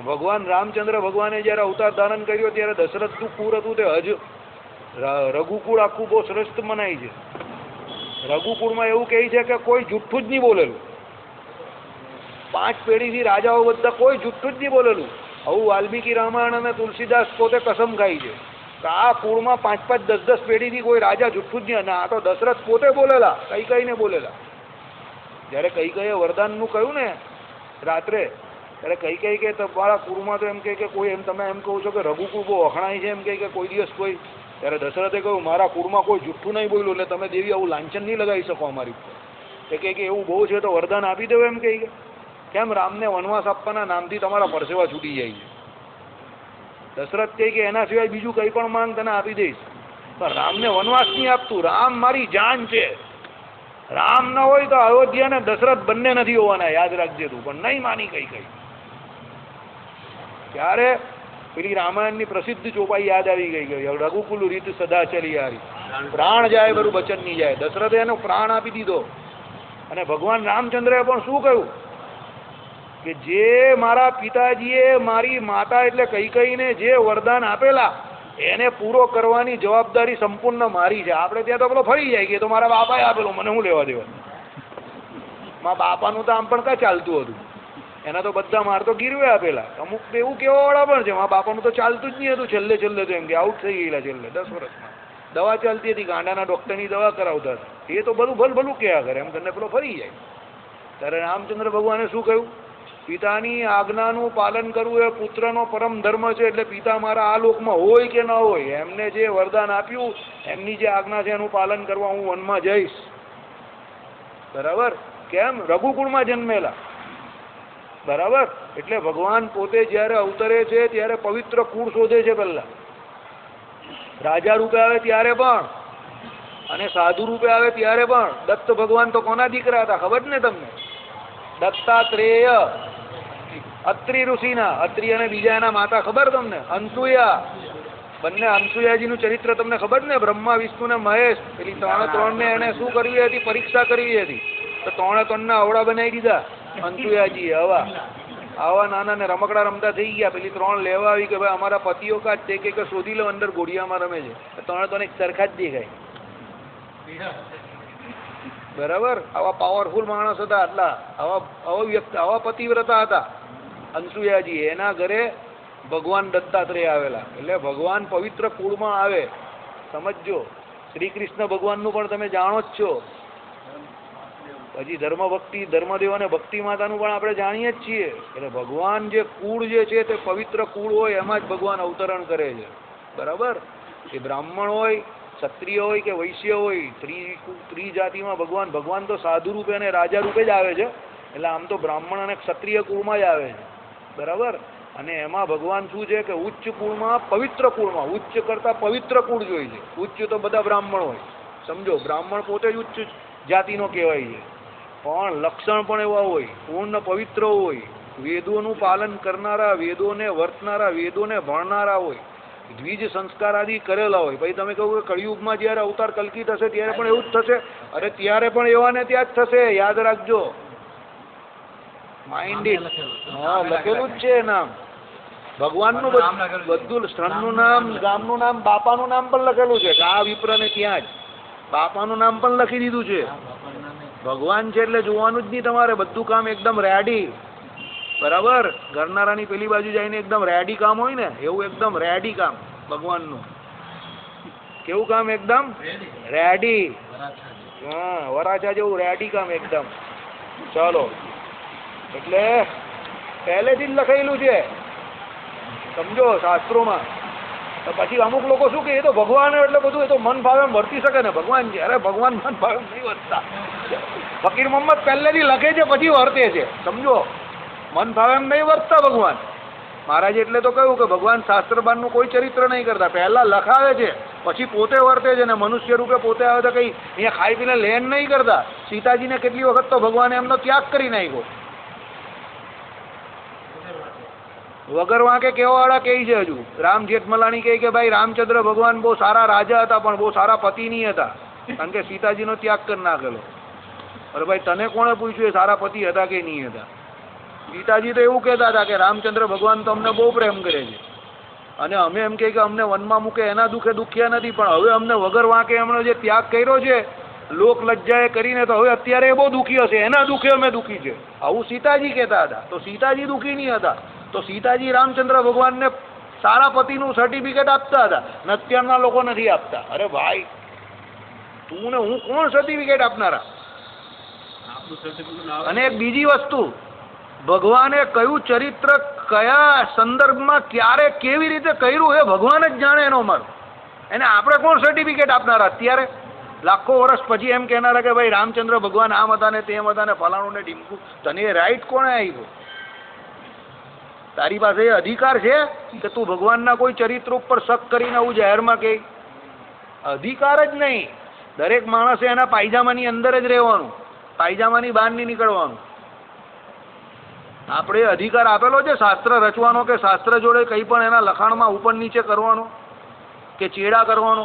S1: ભગવાન રામચંદ્ર ભગવાને જયારે અવતાર ધારણ કર્યો ત્યારે દશરથનું કુળ હતું તે હજ રઘુકુળ આખું બહુ શ્રેષ્ઠ મનાય છે. રઘુકુળમાં એવું કહે છે કે કોઈ જુઠ્ઠું જ નહીં બોલેલું. 5 પેઢીથી રાજાઓ બધા કોઈ જુઠ્ઠું જ નહીં બોલેલું. આવું વાલ્મીકી રામાયણ અને તુલસીદાસ પોતે કસમ ખાઈ છે કે આ કુળમાં 5-5, 10-10 પેઢીથી કોઈ રાજા જુઠ્ઠું જ નહીં. અને આ તો દશરથ પોતે બોલેલા, કૈકેયીને બોલેલા. જ્યારે કૈકેયીએ વરદાનનું કહ્યું ને રાત્રે, ત્યારે કૈકેયી કે તમારા કુળમાં તો એમ કે કોઈ એમ તમે એમ કહો છો કે રઘુકુળ બહુ વખણાય છે એમ કે કોઈ દિવસ કોઈ. ત્યારે દશરથે કહ્યું મારા કુળમાં કોઈ જુઠ્ઠું નહીં બોલ્યું, એટલે તમે દેવી આવું લાંછન નહીં લગાવી શકો અમારી ઉપર. કે એવું બહુ છે તો વરદાન આપી દો એમ કહી. કેમ? રામને વનવાસ આપવાના નામથી તમારા પરસેવા છૂટી જાય છે. દશરથ કહે કે એના સિવાય બીજું કંઈ પણ માંગ તને આપી દઈશ, પણ રામને વનવાસ નહીં આપતું. રામ મારી જાન છે. રામ ન હોય તો અયોધ્યા ને દશરથ બંને નથી હોવાના, યાદ રાખજે તું. પણ નહીં માની કઈ. ત્યારે પેલી રામાયણની પ્રસિદ્ધ ચોપાઈ યાદ આવી ગઈ. રઘુકુલ રીત સદા ચલી આવી, પ્રાણ જાય બરું બચન નહીં જાય. દશરથે એનો પ્રાણ આપી દીધો. અને ભગવાન રામચંદ્રએ પણ શું કહ્યું કે જે મારા પિતાજીએ મારી માતા એટલે કૈકેયીને જે વરદાન આપેલા એને પૂરો કરવાની જવાબદારી સંપૂર્ણ મારી છે. આપણે ત્યાં તો પેલો ફરી જાય કે તો મારા બાપાએ આપેલો, મને શું લેવા દેવા. મારા બાપાનું તો આમ પણ કાં ચાલતું હતું, એના તો બધા માર તો ગીરવે આપેલા. અમુક તો એવું કહેવાવાળા પણ છે મારા બાપાનું તો ચાલતું જ નહીં હતું. છેલ્લે તો એમ કે આઉટ થઈ ગયેલા છેલ્લે 10 વર્ષમાં. દવા ચાલતી હતી, ગાંડાના ડૉક્ટરની દવા કરાવતા હતા. એ તો બધું ભલભલું કહેવા કરે, એમ કરીને પેલો ફરી જાય. ત્યારે રામચંદ્ર ભગવાને શું કહ્યું? પિતાની આજ્ઞાનું પાલન કરવું એ પુત્રનો પરમ ધર્મ છે. એટલે પિતા મારા આ લોકમાં હોય કે ન હોય, એમને જે વરદાન આપ્યું, એમની જે આજ્ઞા છે એનું પાલન કરવા હું વનમાં જઈશ. બરાબર? કેમ? રઘુકુળમાં જન્મેલા. બરાબર? એટલે ભગવાન પોતે જ્યારે અવતરે છે ત્યારે પવિત્ર કુળ શોધે છે. પહેલા રાજા રૂપે આવે ત્યારે પણ, અને સાધુ રૂપે આવે ત્યારે પણ. દત્ત ભગવાન તો કોના દીકરા હતા ખબર ને તમને? દત્તાત્રેય, અત્રિ ઋષિના. અત્રિ અને બીજા એના માતા ખબર તમને? અનસુયા. બંને અનસુયાજીનું ચરિત્ર તમને ખબર ને, બ્રહ્મા વિષ્ણુ ને મહેશ, પેલી 3 ને એને શું કરવી હતી, પરીક્ષા કરવી હતી, તો 3 ના અવળા બનાવી દીધા અનસુયાજી. આવા નાના ને રમકડા રમતા થઈ ગયા. પેલી 3 લેવા આવી કે ભાઈ અમારા પતિઓ કા તે કે શોધી લો, અંદર ઘોડિયામાં રમે છે. 3 એક સરખા જ દેખાય. બરાબર, આવા પાવરફુલ માણસ હતા, આટલા આવા પતિવ્રતા હતા અનસુયાજી. એના ઘરે ભગવાન દત્તાત્રેય આવેલા. એટલે ભગવાન પવિત્ર કુળમાં આવે, સમજજો. શ્રી કૃષ્ણ ભગવાનનું પણ તમે જાણો જ છો. પછી ધર્મ ભક્તિ, ધર્મદેવ અને ભક્તિ માતાનું પણ આપણે જાણીએ જ છીએ. એટલે ભગવાન જે કુળ જે છે તે પવિત્ર કુળ હોય એમાં જ ભગવાન અવતરણ કરે છે. બરાબર, એ બ્રાહ્મણ હોય, ક્ષત્રિય હોય કે વૈશ્ય હોય, ત્રિજાતિમાં ભગવાન તો સાધુ રૂપે અને રાજા રૂપે જ આવે છે. એટલે આમ તો બ્રાહ્મણ અને ક્ષત્રિય કુળમાં જ આવે છે. બરાબર, અને એમાં ભગવાન શું છે કે ઉચ્ચ કુળમાં, પવિત્ર કુળમાં, ઉચ્ચ કરતા પવિત્ર કુળ જોઈએ છે. ઉચ્ચ તો બધા બ્રાહ્મણ હોય, સમજો. બ્રાહ્મણ પોતે જ ઉચ્ચ જાતિનો કહેવાય છે, પણ લક્ષણ પણ એવા હોય, પૂર્ણ પવિત્ર હોય, વેદોનું પાલન કરનારા, વેદોને વર્તનારા, વેદોને ભણનારા હોય, દ્વિજ સંસ્કાર આદિ કરેલા હોય. ભાઈ તમે કહો કે કળિયુગમાં જ્યારે અવતાર કલ્કી થશે ત્યારે પણ એવું જ થશે. અરે ત્યારે પણ એવા ને ત્યાં જ થશે, યાદ રાખજો. Mind it. હા, લખેલું જ છે નામ ભગવાનનું, બધું. સ્થળનું નામ, ગામનું નામ, બાપાનું નામ પણ લખેલું છે. આ વિપ્રને ત્યાં જ બાપાનું નામ પણ લખી દીધું છે. ભગવાન છે એટલે જોવાનું જ નહીં તમારે, બધું કામ એકદમ રેડી. બરાબર, ઘરનારાની પેલી બાજુ જઈને એકદમ રેડી કામ હોય ને, એવું એકદમ રેડી કામ ભગવાનનું. કેવું કામ? એકદમ રેડી. હા, વરાછા જેવું રેડી કામ એકદમ. ચાલો, એટલે પહેલેથી જ લખાયેલું છે, સમજો, શાસ્ત્રોમાં. તો પછી અમુક લોકો શું કે એ તો ભગવાન એટલે બધું એ તો મન ભાવે વર્તી શકે ને, ભગવાન છે. અરે ભગવાન મન ભાવે નહીં વર્તતા. ફકીર મોહમ્મદ પહેલેથી લખે છે પછી વર્તે છે, સમજો. મન ભાવે એમ નહીં વર્તતા ભગવાન. મહારાજ એટલે તો કહ્યું કે ભગવાન શાસ્ત્રબાનનું કોઈ ચરિત્ર નહીં કરતા, પહેલા લખાવે છે પછી પોતે વર્તે છે. ને મનુષ્ય રૂપે પોતે આવે તો કઈ અહીંયા ખાઈ પીને લેન નહીં કરતા. સીતાજીને કેટલી વખત તો ભગવાને એમનો ત્યાગ કરી નાખ્યો. વગર વાંકે કેવાવાળા કહે છે. હજુ રામ જેઠમલાણી કહે કે ભાઈ રામચંદ્ર ભગવાન બહુ સારા રાજા હતા પણ બહુ સારા પતિ નહીં હતા, કારણ કે સીતાજીનો ત્યાગ કરી નાખેલો. અરે ભાઈ તને કોણે પૂછ્યું એ સારા પતિ હતા કે નહીં હતા? સીતાજી તો એવું કહેતા હતા કે રામચંદ્ર ભગવાન તો અમને બહુ પ્રેમ કરે છે અને અમે એમ કહે કે અમને વનમાં મૂકે એના દુઃખે દુખ્યા નથી, પણ હવે અમને વગર વાંકે એમણે જે ત્યાગ કર્યો છે લોક લજ્જાએ કરીને, તો હવે અત્યારે એ બહુ દુઃખી હશે, એના દુઃખે અમે દુઃખી છે. આવું સીતાજી કહેતા હતા. તો સીતાજી દુઃખી નહીં હતા, તો સીતાજી રામચંદ્ર ભગવાનને સારા પતિનું સર્ટિફિકેટ આપતા હતા ને અત્યારના લોકો નથી આપતા. અરે ભાઈ, તું ને હું કોણ સર્ટિફિકેટ આપનારા? અને એક બીજી વસ્તુ, ભગવાને કયું ચરિત્ર કયા સંદર્ભમાં ક્યારે કેવી રીતે કર્યું એ ભગવાન જ જાણે એનો મર્મ. એને આપણે કોણ સર્ટિફિકેટ આપનારા? અત્યારે લાખો વર્ષ પછી એમ કહેનારા કે ભાઈ રામચંદ્ર ભગવાન આમ હતા ને તેમ હતા ને ફલાણું ને ઢીમકું. તને એ રાઈટ કોણે આપ્યો? તારી પાસે એ અધિકાર છે કે તું ભગવાનના કોઈ ચરિત્ર ઉપર શક કરીને આવું જાહેરમાં કહે? અધિકાર જ નહીં. દરેક માણસે એના પાયજામાની અંદર જ રહેવાનું, પાયજામાની બહાર નહીં નીકળવાનું. આપણે અધિકાર આપેલો છે શાસ્ત્ર રચવાનો કે શાસ્ત્ર જોડે કંઈ પણ એના લખાણમાં ઉપર નીચે કરવાનો કે ચેડા કરવાનો?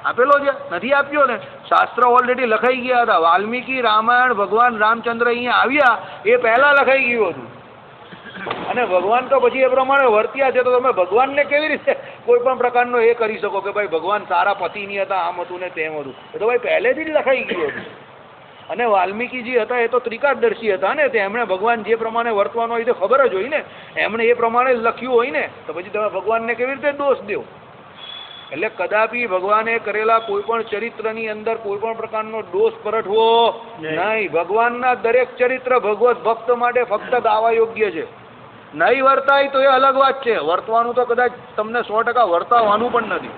S1: આપેલો છે? નથી આપ્યો ને. શાસ્ત્ર ઓલરેડી લખાઈ ગયા હતા. વાલ્મીકી રામાયણ ભગવાન રામચંદ્ર અહીંયા આવ્યા એ પહેલા લખાઈ ગયું હતું અને ભગવાન તો પછી એ પ્રમાણે વર્ત્યા છે. તો તમે ભગવાનને કેવી રીતે કોઈ પણ પ્રકારનો એ કરી શકો કે ભાઈ ભગવાન સારા પતિ નહીં હતા, આમ હતું ને તેમ હતું? એ તો ભાઈ પહેલેથી જ લખાઈ ગયું હતું. અને વાલ્મીકીજી હતા એ તો ત્રિકાળદર્શી હતા ને, એમણે ભગવાન જે પ્રમાણે વર્તવાનો હોય તો ખબર જ હોય ને, એમણે એ પ્રમાણે લખ્યું હોય ને, તો પછી તમે ભગવાનને કેવી રીતે દોષ દો? એટલે કદાપી ભગવાને કરેલા કોઈ પણ ચરિત્રની અંદર કોઈ પણ પ્રકારનો દોષ પરઠવો નહીં. ભગવાનના દરેક ચરિત્ર ભગવત ભક્ત માટે ફક્ત ગાવા યોગ્ય છે. નહીં વર્તાય તો એ અલગ વાત છે, વર્તવાનું તો કદાચ તમને 100% વર્તાવવાનું પણ નથી.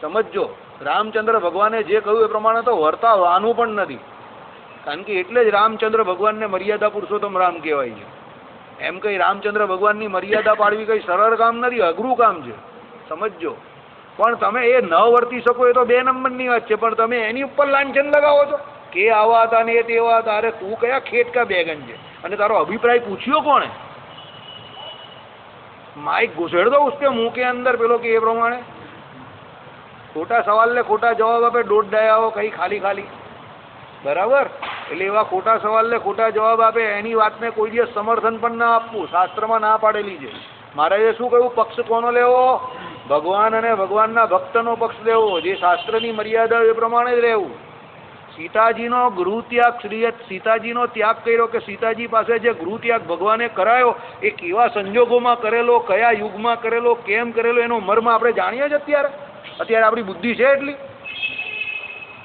S1: સમજજો, રામચંદ્ર ભગવાને જે કહ્યું એ પ્રમાણે તો વર્તાવવાનું પણ નથી, કારણ કે એટલે જ રામચંદ્ર ભગવાનને મર્યાદા પુરુષોત્તમ રામ કહેવાય છે. એમ કઈ રામચંદ્ર ભગવાનની મર્યાદા પાડવી કઈ સરળ કામ નથી, અઘરું કામ છે, સમજજો. પણ તમે એ ન વર્તી શકો એ તો 2 નંબરની વાત છે, પણ તમે એની ઉપર લાંછન લગાવો છો કે આવા હતા ને એ તેવા હતા. અરે તું કયા ખેટકા બેગન છે અને તારો અભિપ્રાય પૂછ્યો કોણે? माइक घुसेड़ दो उसके मुंह के अंदर पेलो के ये प्रमाणे खोटा सवाल ने खोटा जवाब आपे दौड़ डायाओ कहीं खाली खाली बराबर એટલે એવા ખોટા સવાલને ખોટા જવાબ આપે એની વાતને કોઈ દિવસ સમર્થન પણ ના આપવું શાસ્ત્રમાં ના પાડેલી છે મહારાજે શું કહ્યું પક્ષ કોનો લેવો ભગવાન અને ભગવાનના ભક્તનો પક્ષ લેવો જે શાસ્ત્રની મર્યાદા એ પ્રમાણે જ રહેવું સીતાજીનો ગૃહત્યાગ સીતાજીનો ત્યાગ કર્યો કે સીતાજી પાસે જે ગૃહત્યાગ ભગવાને કરાયો એ કેવા સંજોગોમાં કરેલો કયા યુગમાં કરેલો કેમ કરેલો એનો મર્મ આપણે જાણીએ જ અત્યારે આપણી બુદ્ધિ છે એટલી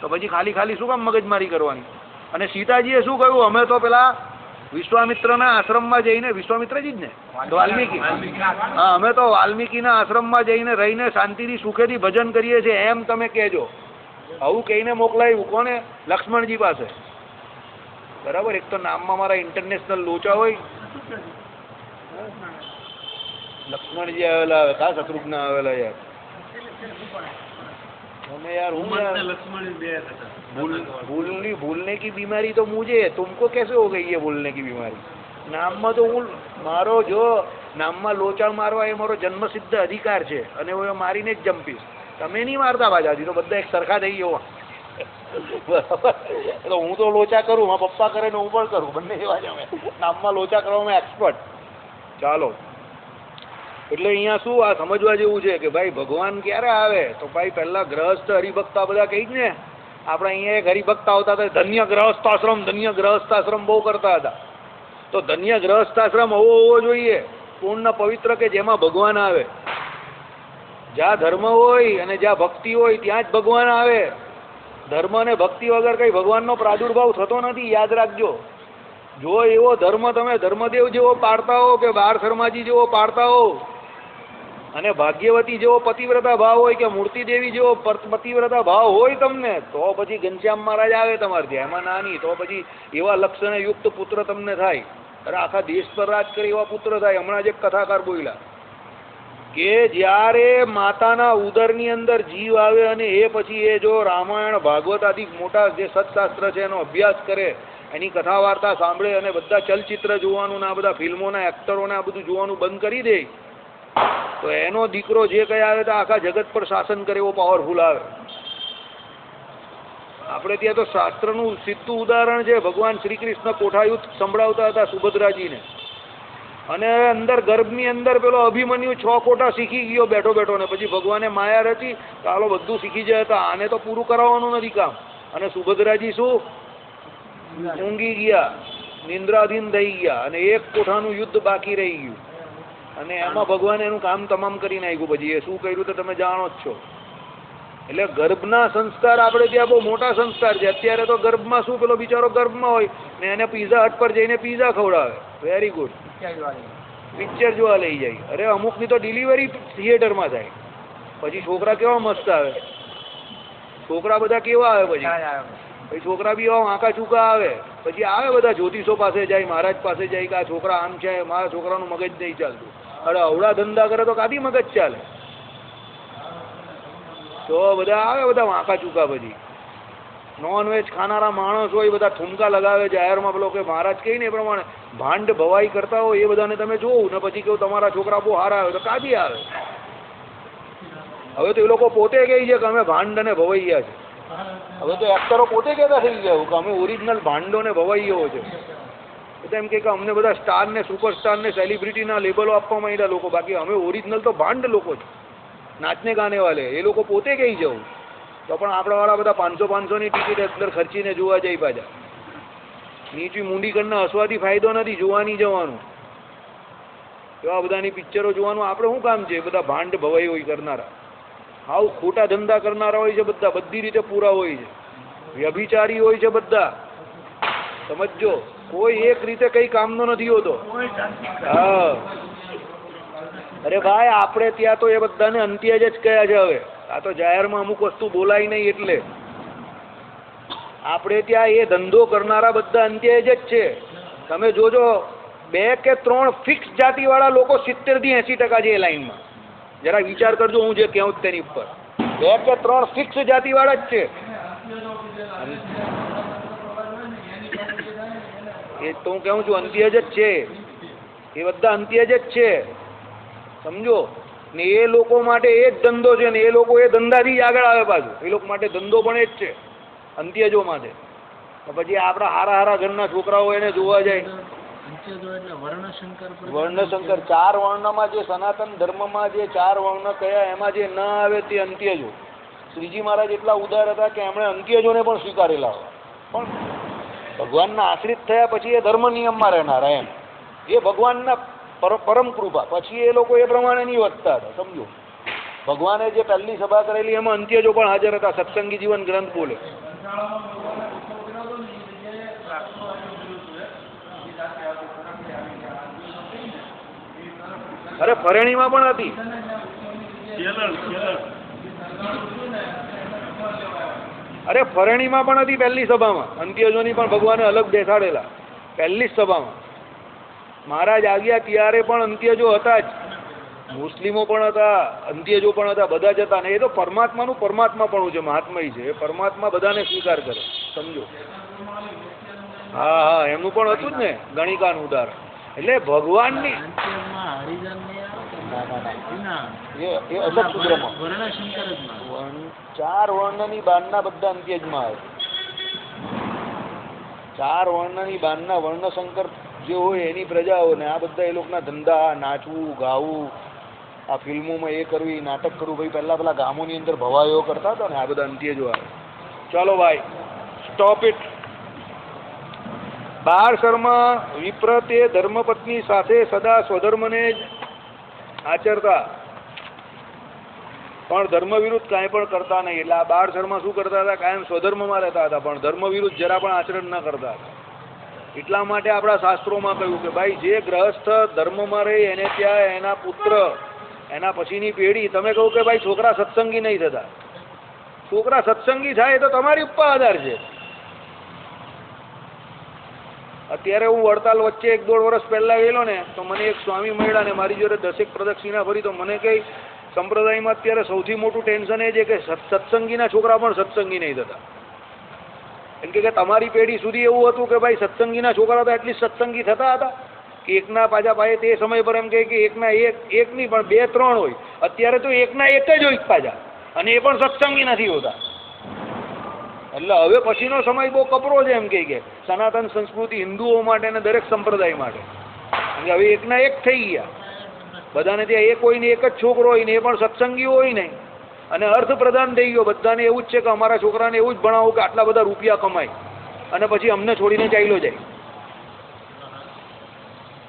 S1: તો પછી ખાલી ખાલી શું કામ મગજમારી કરવાની અને સીતાજીએ શું કહ્યું અમે તો પેલા વિશ્વામિત્રના આશ્રમમાં જઈને વિશ્વામિત્રજી જ ને વાલ્મીકી હા અમે તો વાલ્મીકીના આશ્રમમાં જઈને રહીને શાંતિથી સુખેથી ભજન કરીએ છીએ એમ તમે કહેજો આવું કહીને મોકલાયું કોને લક્ષ્મણજી પાસે બરાબર એક તો નામમાં મારા ઇન્ટરનેશનલ લોચા હોય લક્ષ્મણજી આવેલા કા શત્રુઘ્ન આવેલા યાર यार भूलने की बीमारी तो मुझे है तुमको कैसे हो गई है भूलने की बीमारी नाम में तो हूँ मारो जो नाम में लोचा मारवा ये मारो जन्म सिद्ध अधिकार है अने वो मारी ने जंपीस तमे नहीं मारता बाजाजी तो बधा एक सरखा थई गयो तो हूँ तो लोचा करूँ मारा पप्पा करे ने हूँ पण करूँ बने एवा ज अमे नाम में लोचा करवामां एक्सपर्ट चालो એટલે અહીંયા શું આ સમજવા જેવું છે કે ભાઈ ભગવાન ક્યારે આવે તો ભાઈ પહેલા ગ્રહસ્થ હરિભક્તા બધા કહી જ ને આપણે અહીંયા એક હરિભક્ત આવતા હતા ધન્ય ગ્રહસ્થાશ્રમ બહુ કરતા હતા તો ધન્ય ગ્રહસ્થાશ્રમ હોવો જોઈએ પૂર્ણ પવિત્ર કે જેમાં ભગવાન આવે જ્યાં ધર્મ હોય અને જ્યાં ભક્તિ હોય ત્યાં જ ભગવાન આવે ધર્મ અને ભક્તિ વગર કઈ ભગવાનનો પ્રાદુર્ભાવ થતો નથી યાદ રાખજો જો એવો ધર્મ તમે ધર્મદેવ જેવો પાડતા હો કે બાર શર્માજી જેવો પાડતા હો અને ભાગ્યવતી જેવો પતિવ્રતા ભાવ હોય કે મૂર્તિ દેવી જેવો પતિવ્રતા ભાવ હોય તમને તો પછી ઘનશ્યામ મહારાજ આવે તમારે ત્યાં એમાં નાની તો પછી એવા લક્ષણે યુક્ત પુત્ર તમને થાય અરે આખા દેશ પર રાજ કરે એવા પુત્ર થાય હમણાં જ એક કથાકાર બોલ્યા કે જ્યારે માતાના ઉદરની અંદર જીવ આવે અને એ પછી એ જો રામાયણ ભાગવત આદિ મોટા જે સત્શાસ્ત્ર છે એનો અભ્યાસ કરે એની કથા વાર્તા સાંભળે અને બધા ચલચિત્ર જોવાનું ને આ બધા ફિલ્મોના એક્ટરોને આ બધું જોવાનું બંધ કરી દે તો એનો દીકરો જે કઈ આવે તો આખા જગત પર શાસન કરે એવો પાવરફુલ આવે આપણે ત્યાં તો શાસ્ત્રનું સીધું ઉદાહરણ છે ભગવાન શ્રી કૃષ્ણ કોઠાયુદ્ધ સંભળાવતા હતા સુભદ્રાજીને અને અંદર ગર્ભની અંદર પેલો અભિમન્યુ 6 કોટા શીખી ગયો બેઠો બેઠો ને પછી ભગવાને માયા રચી ચાલો બધું શીખી જાય હતા આને તો પૂરું કરાવવાનું નથી કામ અને સુભદ્રાજી શું ઊંઘી ગયા નિંદ્રાધીન થઈ ગયા અને એક કોઠાનું યુદ્ધ બાકી રહી ગયું અને એમાં ભગવાને એનું કામ તમામ કરી નાખ્યું પછી એ શું કર્યું તો તમે જાણો જ છો એટલે ગર્ભના સંસ્કાર આપણે ત્યાં બહુ મોટા સંસ્કાર છે અત્યારે તો ગર્ભમાં શું પેલો બિચારો ગર્ભમાં હોય ને એને પીઝા હટ પર જઈને પીઝા ખવડાવે વેરી ગુડ પિક્ચર જોવા લઈ જાય અરે અમુકની તો ડિલિવરી થિયેટરમાં થાય પછી છોકરા કેવા મસ્ત આવે છોકરા બધા કેવા આવે પછી છોકરા બી એવા આંકા ચૂકા આવે પછી આવે બધા જ્યોતિષો પાસે જાય મહારાજ પાસે જાય કે આ છોકરા આમ છે મારા છોકરાનું મગજ નહીં ચાલતું અરે અવળા ધંધા કરે તો કાદી મગજ ચાલે તો બધા આવે બધા વાંકા ચૂકા પછી નોનવેજ ખાનારા માણસ હોય બધા ઠુમકા લગાવે જાહેરમાં પેલો કે મહારાજ કહી ને એ પ્રમાણે ભાંડ ભવાઈ કરતા હોય એ બધાને તમે જોવું ને પછી કેવું તમારા છોકરા બહુ સારા આવે તો કાદી આવે હવે તો એ લોકો પોતે કહે છે કે અમે ભાંડ અને ભવૈયા છે હવે તો એક્ટરો પોતે કહેતા થઈ ગયા કે અમે ઓરિજિનલ ભાંડો ને ભવૈયાઓ છે તો એમ કે અમને બધા સ્ટાર ને સુપરસ્ટાર ને સેલિબ્રિટીના લેબલો આપવા માંડ્યા લોકો બાકી અમે ઓરિજિનલ તો ભાંડ લોકો છે નાચને ગાને વાલે એ લોકો પોતે કહી જવું તો પણ આપણાવાળા બધા 500-500ની ટિકિટ અંદર ખર્ચીને જોવા જાય પાછા નીચી મૂંડી કરીને હસવાથી ફાયદો નથી જોવાની જવાનું એવા બધાની પિક્ચરો જોવાનું આપણે શું કામ છે બધા ભાંડ ભવાઈ હોય કરનારા હાવ ખોટા ધંધા કરનારા હોય છે બધા બધી રીતે પૂરા હોય છે વ્યભિચારી હોય છે બધા સમજો કોઈ એક રીતે કઈ કામનો નથી હોતો હા અરે ભાઈ આપણે ત્યાં તો એ બધાને અંત્ય જ કયા છે હવે આ તો જાહેરમાં અમુક વસ્તુ બોલાય નહીં એટલે આપણે ત્યાં એ ધંધો કરનારા બધા અંત્ય જ છે તમે જોજો 2 કે 3 ફિક્સ જાતિવાળા લોકો 70 થી 80% છે એ લાઈનમાં જરા વિચાર કરજો હું જે કહું તેની ઉપર 2 કે 3 ફિક્સ જાતિવાળા જ છે એ તો હું કહું છું અંત્ય જ છે એ બધા અંત્ય જ છે સમજો ને એ લોકો માટે એ જ ધંધો છે ને એ લોકો એ ધંધાથી જ આગળ આવે પાછું. એ લોકો માટે ધંધો પણ એ જ છે અંત્યજો માટે. તો પછી આપણા હારા હારા ઘરના છોકરાઓ એને જોવા જાય. વર્ણશંકર 4 વર્ણમાં જે સનાતન ધર્મમાં જે 4 વર્ણ કયા એમાં જે ન આવે તે અંત્યજો. શ્રીજી મહારાજ એટલા ઉદાર હતા કે એમણે અંત્યજોને પણ સ્વીકારેલા. પણ ભગવાનના આશ્રિત થયા પછી એ ધર્મ નિયમમાં રહેનારા એમ. એ ભગવાનના પરમ કૃપા. પછી એ લોકો એ પ્રમાણે નહીં વધતા હતા. સમજો ભગવાને જે પહેલી સભા કરેલી એમાં અંત્યજો પણ હાજર હતા. સત્સંગી જીવન ગ્રંથ બોલે. અરે ફરેણીમાં પણ હતી. અરે ફરેણીમાં પણ હતી પહેલી સભામાં. અંત્યજોની પણ ભગવાને અલગ બેસાડેલા પહેલી જ સભામાં. મહારાજ આવ્યા ત્યારે પણ અંત્યજો હતા જ. મુસ્લિમો પણ હતા, અંત્યજો પણ હતા, બધા જ હતા. ને એ તો પરમાત્માનું પરમાત્માપણું છે, મહાત્મય છે. એ પરમાત્મા બધાને સ્વીકાર કરે. સમજો. હા હા એમનું પણ હતું જ ને ગણિકાનું ઉદાહરણ. એટલે ભગવાનની એ અસત સૂત્રમાં 4 વર્ણની બારના બધા અંત્યજમાં આવે. 4 વર્ણની બારના વર્ણશંકર જે હોય એની પ્રજાઓને આ બધા એ લોકોના ધંધા, નાચવું, ગાવું, આ ફિલ્મોમાં એ કરવી, નાટક કરવું. ભાઈ પેલા ગામોની અંદર ભવાયો કરતા હતા ને આ બધા અંત્યજો આવે. ચાલો ભાઈ સ્ટોપ ઇટ. 12 વિપ્ર તે ધર્મપત્ની સાથે સદા સ્વધર્મને જ આચરતા પણ ધર્મ વિરુદ્ધ કાંઈ પણ કરતા નહીં. એટલે આ 12 શું કરતા હતા? કાયમ સ્વધર્મમાં રહેતા હતા પણ ધર્મ વિરુદ્ધ જરા પણ આચરણ ન કરતા હતા. એટલા માટે આપણા શાસ્ત્રોમાં કહ્યું કે ભાઈ જે ગ્રહસ્થ ધર્મમાં રહે એને ત્યાં એના પુત્ર, એના પછીની પેઢી. તમે કહો કે ભાઈ છોકરા સત્સંગી નહીં થતા. છોકરા સત્સંગી થાય તો તમારી ઉપર આધાર છે. અત્યારે હું વડતાલ વચ્ચે 1-1.5 વર્ષ પહેલા ગયેલો ને તો મને એક સ્વામી મળ્યા ને મારી જોડે 10 પ્રદક્ષિણા ફરી. તો મને કઈ સંપ્રદાયમાં અત્યારે સૌથી મોટું ટેન્શન એ છે કે સત્સંગીના છોકરા પણ સત્સંગી નહીં થતા. એમ કે તમારી પેઢી સુધી એવું હતું કે ભાઈ સત્સંગીના છોકરા તો એટલીસ્ટ સત્સંગી થતા હતા કે એકના પાછા પાયે તે સમય પર એમ કહે કે એકના એક નહીં પણ 2-3 હોય. અત્યારે તો એકના એક જ હોય પાછા અને એ પણ સત્સંગી નથી હોતા. એટલે હવે પછીનો સમય બહુ કપરો છે એમ કે સનાતન સંસ્કૃતિ હિન્દુઓ માટે અને દરેક સંપ્રદાય માટે. હવે એકના એક થઈ ગયા. બધાને ત્યાં એક હોય ને એક જ છોકરો હોય ને એ પણ સત્સંગી હોય નહીં અને અર્થ પ્રદાન થઈ ગયો. બધાને એવું જ છે કે અમારા છોકરાને એવું જ ભણાવો કે આટલા બધા રૂપિયા કમાય અને પછી અમને છોડીને ચાલ્યો જાય.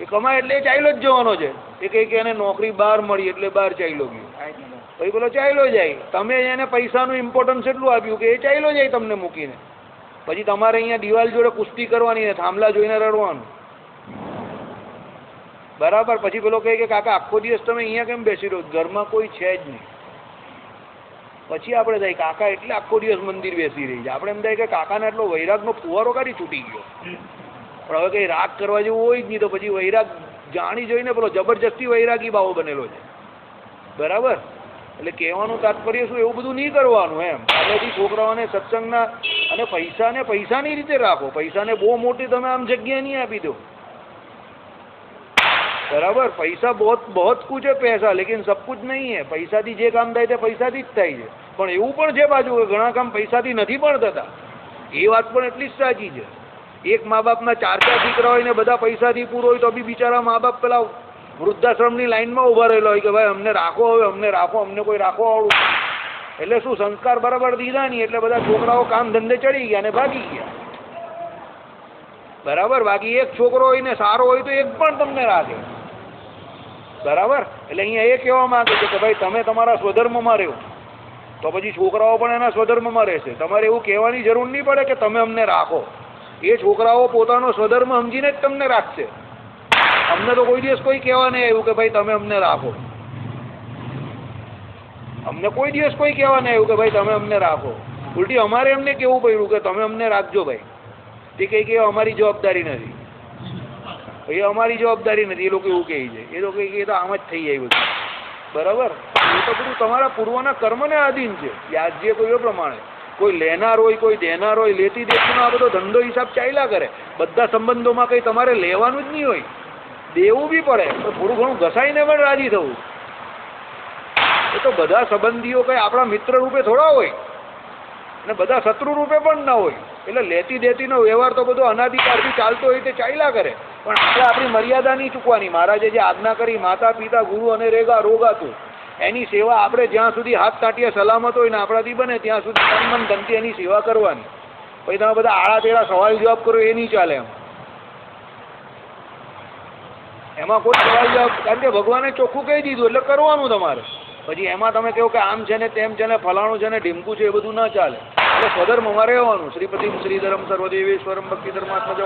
S1: એ કમાય એટલે એ ચાલ્યો જ જવાનો છે. એ કહે કે એને નોકરી બહાર મળી એટલે બહાર ચાલ્યો ગયો. પછી બોલો ચાલ્યો જાય. તમે એને પૈસાનું ઇમ્પોર્ટન્સ એટલું આપ્યું કે એ ચાલ્યો જાય તમને મૂકીને. પછી તમારે અહીંયા દિવાલ જોડે કુસ્તી કરવાની ને થાંભલા જોઈને રડવાનું. બરાબર. પછી પેલો કહે કે કાકા આખો દિવસ તમે અહીંયા કેમ બેસી રહો? ઘરમાં કોઈ છે જ નહીં. પછી આપણે થાય કાકા એટલે આખો દિવસ મંદિર બેસી રહી છે. આપણે એમ થાય કે કાકાને એટલો વૈરાગનો ફુવારો કાઢી છૂટી ગયો. પણ હવે કંઈ રાગ કરવા જેવું હોય જ નહીં. તો પછી વૈરાગ જાણી જોઈને પેલો જબરજસ્તી વૈરાગી બાવો બનેલો છે. બરાબર. એટલે કહેવાનું તાત્પર્ય શું? એવું બધું નહીં કરવાનું એમ. આગળથી છોકરાઓને સત્સંગના અને પૈસાની રીતે રાખો. પૈસાને બહુ મોટી તમે આમ જગ્યા નહીં આપી દો. बराबर. पैसा बहुत कुछ है पैसा, लेकिन सब कुछ नहीं है. પૈસાથી જે કામ થાય તે પૈસાથી જ થાય છે. પણ એવું પણ છે બાજુ કે ઘણા કામ પૈસાથી નથી પણ થતા. એ વાત પણ એટલી જ સાચી છે. એક મા બાપના 4 દીકરા હોય ને બધા પૈસાથી પૂરો હોય તો બી બિચારા મા બાપ પેલા વૃદ્ધાશ્રમની લાઈનમાં ઉભા રહેલા હોય કે ભાઈ અમને રાખો, હવે અમને રાખો, અમને કોઈ રાખો આવડું. એટલે શું, સંસ્કાર બરાબર દીધા નહીં એટલે બધા છોકરાઓ કામ ધંધે ચડી ગયા અને ભાગી ગયા. બરાબર. બાકી એક છોકરો હોય ને સારો હોય તો એક પણ તમને રાખે. બરાબર. એટલે અહીંયા એ કહેવા માંગે છે કે ભાઈ તમે તમારા સ્વધર્મમાં રહો તો પછી છોકરાઓ પણ એના સ્વધર્મમાં રહેશે. તમારે એવું કહેવાની જરૂર નહીં પડે કે તમે અમને રાખો. એ છોકરાઓ પોતાનો સ્વધર્મ સમજીને જ તમને રાખશે. અમને તો કોઈ દિવસ કોઈ કહેવા નહીં આવ્યું કે ભાઈ તમે અમને રાખો. અમને કોઈ દિવસ કોઈ કહેવા નહીં આવ્યું કે ભાઈ તમે અમને રાખો. ઉલટી અમારે એમને કહેવું પડ્યું કે તમે અમને રાખજો ભાઈ. તે કંઈ કે અમારી જવાબદારી નથી, એ અમારી જવાબદારી નથી. એ લોકો એવું કહે છે. એ લોકો કહે તો આમ જ થઈ જાય બધું. બરાબર. એ તો બધું તમારા પૂર્વના કર્મને આધીન છે. યાજ્ય કોઈ પ્રમાણે કોઈ લેનાર હોય કોઈ દેનાર હોય, લેતી દેતીનો આ બધો ધંધો હિસાબ ચાલ્યા કરે. બધા સંબંધોમાં કંઈ તમારે લેવાનું જ નહીં હોય, દેવું બી પડે તો થોડું ઘણું ઘસાઈને પણ રાજી થવું. એ તો બધા સંબંધીઓ કંઈ આપણા મિત્ર રૂપે થોડા હોય અને બધા શત્રુ રૂપે પણ ના હોય. એટલે લેતી દેતીનો વ્યવહાર તો બધો અનાદિકાળથી ચાલતો હોય તે ચાલ્યા કરે, પણ આપણે આપણી મર્યાદા નહીં ચૂકવાની. મહારાજે જે આજ્ઞા કરી માતા પિતા ગુરુ અને રેગા રોગાતું, એની સેવા આપણે જ્યાં સુધી હાથ તાટીએ સલામત હોય ને આપણાથી બને ત્યાં સુધી તન મન ધનથી એની સેવા કરવાની. પછી તમે બધા આડા તેડા સવાલ જવાબ કરો એ નહીં ચાલે. એમાં કોઈ સવાલ જવાબ, કારણ કે ભગવાને ચોખ્ખું કહી દીધું એટલે કરવાનું તમારે. પછી એમાં તમે કહો કે આમ છે ને તેમ છે ને ફલાણું છે ને ઢીમકું છે, એ બધું ના ચાલે. એટલે સ્વધર્મમાં રહેવાનું. શ્રીપતિમ શ્રીધરમ સર્વદેવેશ્વરમ ભક્તિ ધર્માત્મજમ